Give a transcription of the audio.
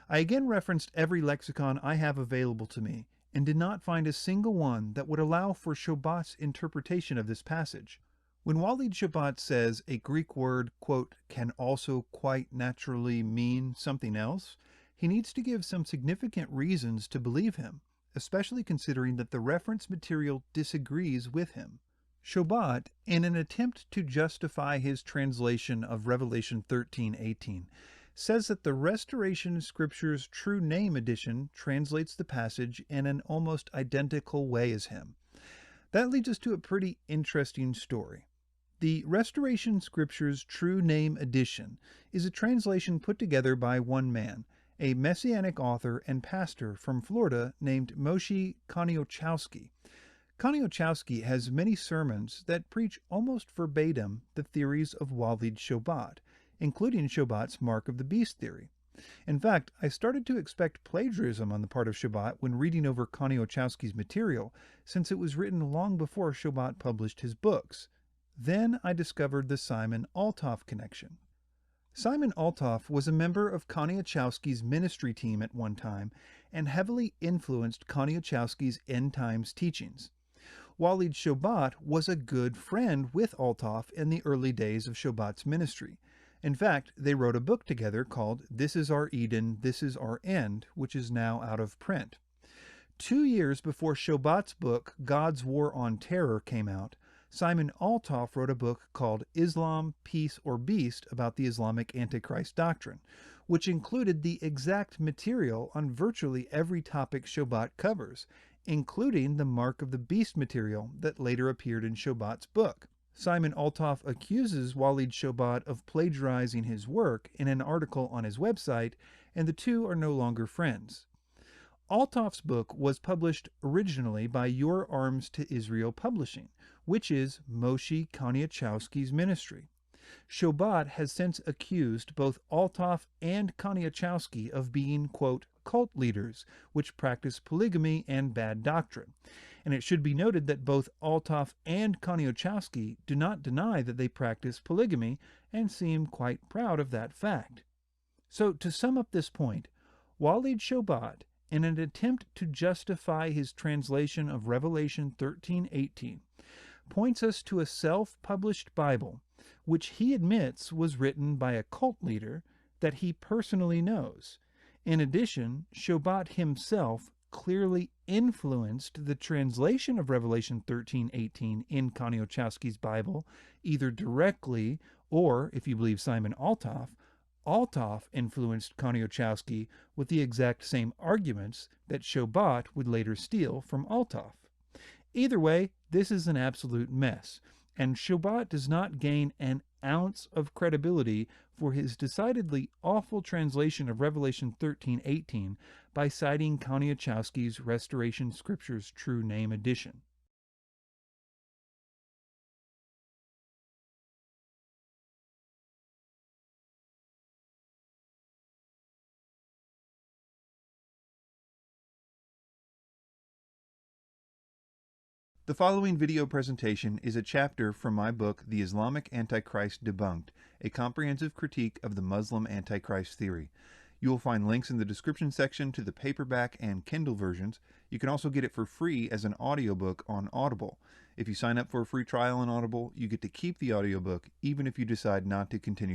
I again referenced every lexicon I have available to me, and did not find a single one that would allow for Shoebat's interpretation of this passage. When Walid Shoebat says a Greek word, quote, can also quite naturally mean something else, he needs to give some significant reasons to believe him, especially considering that the reference material disagrees with him. Shoebat, in an attempt to justify his translation of Revelation 13:18, says that the Restoration Scriptures True Name edition translates the passage in an almost identical way as him. That leads us to a pretty interesting story. The Restoration Scriptures True Name edition is a translation put together by one man, a Messianic author and pastor from Florida named Moshe Koniotchowski. Koniotchowski has many sermons that preach almost verbatim the theories of Walid Shoebat, including Shoebat's Mark of the Beast theory. In fact, I started to expect plagiarism on the part of Shoebat when reading over Koniotchowski's material, since it was written long before Shoebat published his books. Then I discovered the Simon Altoff connection. Simon Altoff was a member of Koniotchowski's ministry team at one time and heavily influenced Koniotchowski's end times teachings. Walid Shoebat was a good friend with Altoff in the early days of Shoebat's ministry. In fact, they wrote a book together called This Is Our Eden, This Is Our End, which is now out of print. 2 years before Shoebat's book God's War on Terror came out, Simon Altoff wrote a book called Islam, Peace or Beast about the Islamic Antichrist doctrine, which included the exact material on virtually every topic Shoebat covers, including the Mark of the Beast material that later appeared in Shoebat's book. Simon Altoff accuses Walid Shoebat of plagiarizing his work in an article on his website, and the two are no longer friends. Altoff's book was published originally by Your Arms to Israel Publishing, which is Moshe Koniotchowski's ministry. Shoebat has since accused both Altoff and Koniotchowski of being, quote, cult leaders, which practice polygamy and bad doctrine. And it should be noted that both Altoff and Koniotchowski do not deny that they practice polygamy and seem quite proud of that fact. So to sum up this point, Walid Shoebat, in an attempt to justify his translation of Revelation 13:18, points us to a self-published Bible, which he admits was written by a cult leader that he personally knows. In addition, Shoebat himself clearly influenced the translation of Revelation 13:18 in Koniotchowski's Bible, either directly or, if you believe Simon Altoff, Altoff influenced Koniotchowski with the exact same arguments that Shoebat would later steal from Altoff. Either way, this is an absolute mess, and Shoebat does not gain an ounce of credibility for his decidedly awful translation of Revelation 13:18 by citing Koniotchowski's Restoration Scriptures True Name edition. The following video presentation is a chapter from my book, The Islamic Antichrist Debunked, a comprehensive critique of the Muslim Antichrist theory. You will find links in the description section to the paperback and Kindle versions. You can also get it for free as an audiobook on Audible. If you sign up for a free trial on Audible, you get to keep the audiobook even if you decide not to continue the